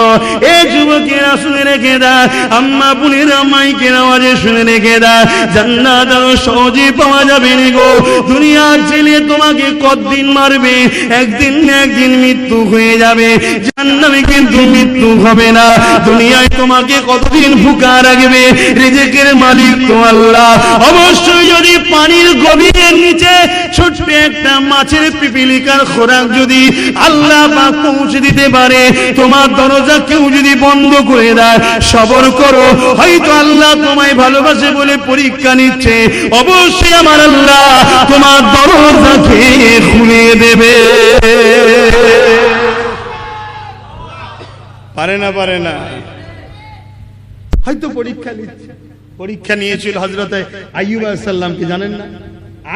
এই যুবকেরা শুনে রেখে দা, আম্মা বোনেরা মাইকের আওয়াজে শুনে রেখে দা, জান্নাত আরো সহজে পাওয়া যাবে না গো। দুনিয়ার ছেলে তোমাকে কতদিন মারবে, একদিন না একদিন মৃত্যু হয়ে যাবে। জান্নাতে কিন্তু মৃত্যু হবে না। দুনিয়ায় তোমাকে কতদিন ভুকা রাখবে, রিজিকের মালিক তো আল্লাহ। অবশ্যই যদি পানির গভীরের নিচে ছোট্ট একটা মাছের পিপিলিকার খোরাক যদি আল্লাহ পাক পৌঁছে দিতে পারে, তোমার দরজা কেউ যদি বন্ধ করে দেয়, সবর করো, হয়তো আল্লাহ তোমায় ভালোবাসে বলে পরীক্ষা নিচ্ছে। অবশ্যই আমার আল্লাহ তোমার দরজাকে খুলে দেবে। পারে না, পারে না, হয়তো পরীক্ষা নিচ্ছে। পরীক্ষা নিয়েছিল হযরত আইয়ুব আলাইহিস সালামকে, জানেন না?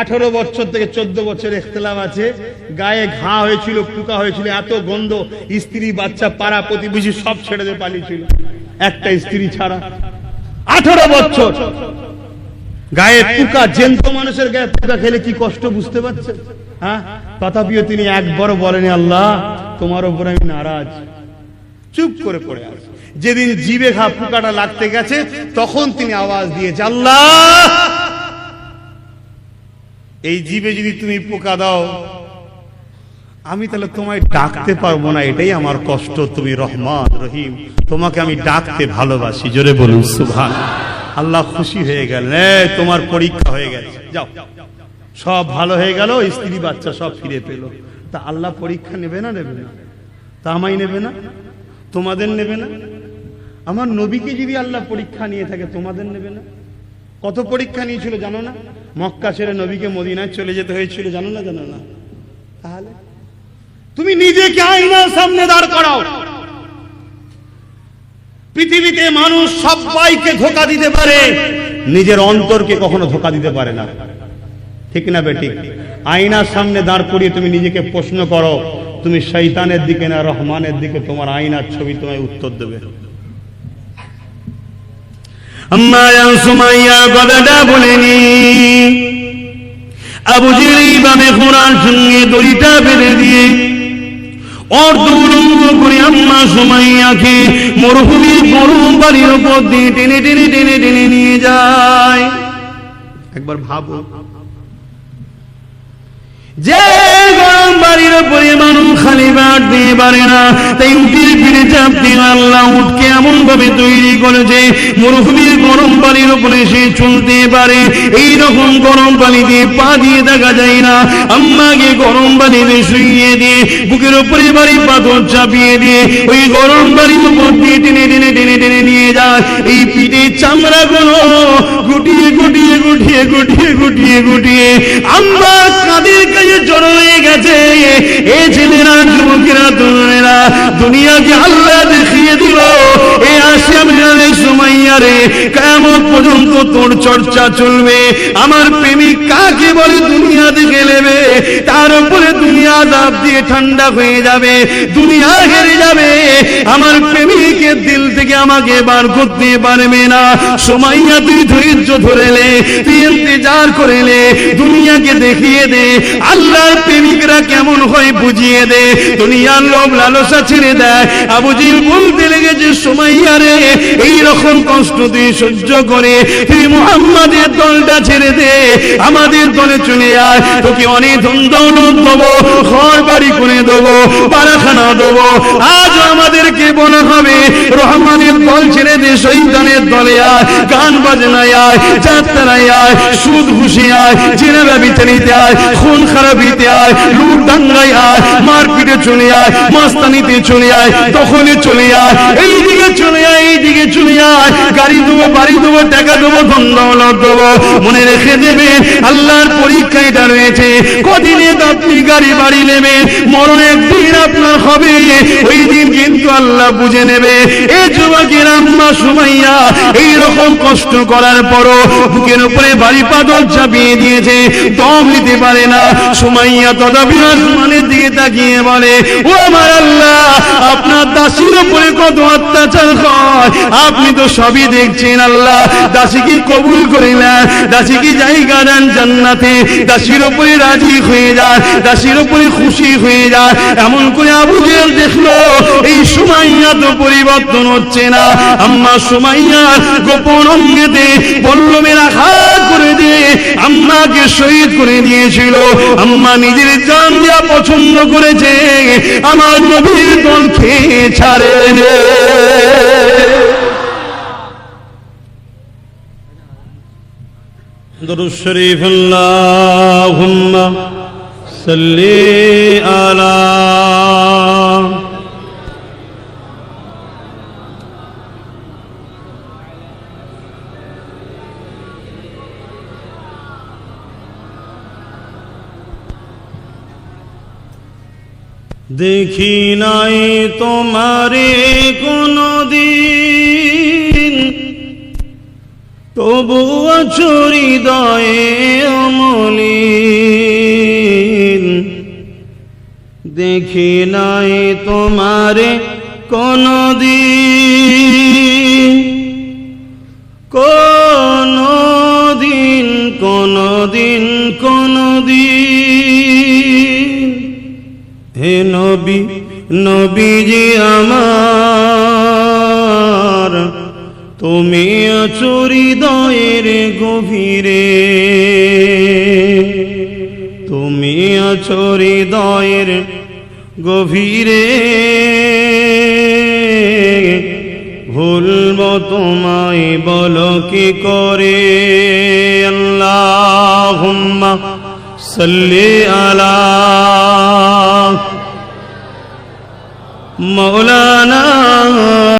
18 বছর থেকে 14 বছর ইখতিলাফ আছে, গায়ে ঘা হয়েছিল, পোকা হয়েছিল, এত গন্ধ, স্ত্রী বাচ্চা পাড়া প্রতিবেশী সব ছেড়ে দিয়ে পালিয়েছিল, একটা স্ত্রী ছাড়া। 18 বছর গায়ে পোকা, জ্যান্ত মানুষের গায়ে পোকা খেলে কি কষ্ট বুঝতে পারছেন? হ্যাঁ, তথাপিও তিনি একবারও বলেনি আল্লাহ তোমার উপর আমি নারাজ, চুপ করে পড়ে আছে। যেদিন জিভে ঘা পোকাটা লাগতে গেছে, তখন তিনি আওয়াজ দিয়েছে, আল্লাহ এই জিভে যদি তুমি পোকা দাও, আমি তাহলে তোমায় ডাকতে পারবো না, এটাই আমার কষ্ট। তুমি রহমান রহিম, তোমাকে আমি ডাকতে ভালোবাসি। জোরে বলুন সুবহানাল্লাহ। আল্লাহ খুশি হয়ে গেলেন, তোমার পরীক্ষা হয়ে গেছে, যাও, সব ভালো হয়ে গেল, স্ত্রী বাচ্চা সব ফিরে পেল। তা আল্লাহ পরীক্ষা নেবে না, নেবে না? তা আমায় নেবে না? তোমাদের নেবে না? আমার নবীকে যদি আল্লাহ পরীক্ষা নিয়ে থাকে, তোমাদের নেবে না? কত পরীক্ষা নিয়েছিল জানো না? মক্কা ছেড়ে নবীকে মদিনায় চলে যেতে হয়েছিল, জানো না? জানো না? তাহলে তুমি নিজেকে আয়নার সামনে দাঁড় করাও। পৃথিবীতে মানুষ সবাইকে ধোঁকা দিতে পারে, নিজের অন্তরকে কখনো ধোঁকা দিতে পারে না, ঠিক না বেঠিক? আয়নার সামনে দাঁড় করিয়ে তুমি নিজেকে প্রশ্ন করো, তুমি শয়তানের দিকে না রহমানের দিকে? তোমার আয়নার ছবি তোমায় উত্তর দেবে। আম্মা সুমাইয়া কথাটা বলেনি, আবু জেহেল এইভাবে ঘোড়ার সঙ্গে দড়িটা বেঁধে দিয়ে অর্ধউলঙ্গ করে আম্মা সুমাইয়াকে মরুভূমির গরম বাড়ির উপর দিয়ে টেনে টেনে টেনে টেনে নিয়ে যায়। একবার ভাবো, যে গরম বাড়ির উপরে মানুষ খালি বাট দিয়ে পারে না, তাই উঠে ফিরে চাপ দিয়ে আল্লাহ উঠকে এমন ভাবে তৈরি করেছে মরুভূমির গরম পানির উপরে সে চলতে পারে। এইরকম গরম পানি দিয়ে পা দিয়ে দেখা যায় না। আম্মাকে গরম পানিতে শুইয়ে দিয়ে বুকের উপরে বাড়ি পাথর চাপিয়ে দিয়ে ওই গরম পানির উপর দিয়ে টেনে টেনে টেনে টেনে নিয়ে যায়। এই পিঠে চামড়া গুলো গুটিয়ে গুটিয়ে গুটিয়ে গুটিয়ে গুটিয়ে গুটিয়ে আম্মা কাদের কাছে জড়ো হয়ে গেছে। এ ছেলেরা, যুবকেরা, তরুণেরা, দুনিয়াকে আল্লাহ দেখিয়ে দিল এ আসিয়াম সুমাইয়া রে, কিয়ামত পর্যন্ত তোর চর্চা চলবে। আমার প্রেমিক কাকে বলে দুনিয়া দেখে নেবে, তার উপরে দুনিয়া দাব দিয়ে ঠান্ডা হয়ে যাবে, দুনিয়া হেরে যাবে। আমার প্রেমিকের দিল থেকে আমাকে বার করতে পারবে না। সুমাইয়া তুই ধৈর্য ধরেলে, তুই ইন্তজার করেলে, দুনিয়াকে দেখিয়ে দে আল্লাহর প্রেমিকরা কেমন হয় বুঝিয়ে দে। দুনিয়ার লোভ লালসা ছেড়ে দেয়। আবু জেহেল বলতে লেগেছে, সুমাইয়া রে এই রকম কষ্ট তুই সহ্য করে তুই মুহাম্মাদের দলটা ছেড়ে দে, আমাদের দলে চলে আয়। তোকে অনেক ধন দৌলত দেবো, ঘর বাড়ি করে দেবো, পারাখানা দেবো। আজ আমাদেরকে বলা হবে রহমানের দল ছেড়ে দে, শয়তানের দলে আয়, গান বাজনায় আয়, যাত্রায় আয়, সুদ ঘুষে আয়, জিনা ব্যভিচারিতে আয়, খুন খারাপিতে আয়, লুট দাঙ্গায় আয়, মারপিটে চলে আয়, মাস্তানিতে চলে আয়, দখলে চলে আয়, এইদিকে চলে আয়, এইদিকে চলে আয়, গাড়ি দেবো, বাড়ি দেবো, টাকা দেবো, ধন দৌলত দেবো। মনে রেখে দেবে আল্লাহর পরীক্ষা এটা রয়েছে। কদিনে আপনি গাড়ি বাড়ি নেবেন, মরণ একদিন আপনার হবে, ওই দিন কিন্তু আল্লাহ বুঝে নেবে। এই যুবকের আম্মা সুমাইয়া এইরকম কষ্ট করার পরও বুকের উপরে বাড়ি পাথর চাপিয়ে দিয়েছে, দম নিতে পারে না। সুমাইয়া তথাপি আসমানের দিকে তাকিয়ে বলে, ও আমার আল্লাহ, আপনার দাসীর উপরে কত অত্যাচার হয়, আপনি তো সবই দেখছেন। আল্লাহ, দাসীকে কবুল করে নেন, দাসীকে জায়গা দেন জান্নাতে, দাসীর উপরে রাজি হয়ে যায়, দাসীর উপরে খুশি হয়ে যায়। এমন করে আবু জেহেল দেখলো এই সুমাইয়া তো পরিবর্তন হচ্ছে না। আম্মা সুমাইয়ার গোপন অঙ্গেতে বল্লমের আঘাত করে দিয়ে আম্মাকে শহীদ করে দিয়েছিল। আম্মা নিজের জান দেওয়া পছন্দ করেছে, আমার নবীর দল খেয়ে ছাড়ে রে। দরুদ শরীফ আল্লাহুম্মা সাল্লি আলা দেখি নাই তোমারে কোনদিন, তবু আছো হৃদয়ে অমলিন। দেখি নাই তোমারে কোনদিন, কোনদিন, কোনদিন, কোনদিন। হে নবী, নবীজি আমার, তুমি আছো হৃদয়ের গভীরে, তুমি আছো হৃদয়ের গভীরে। ভুলব তোমায় বলো কি করে। আল্লাহুম্মা সাল্লি আলা মাওলানা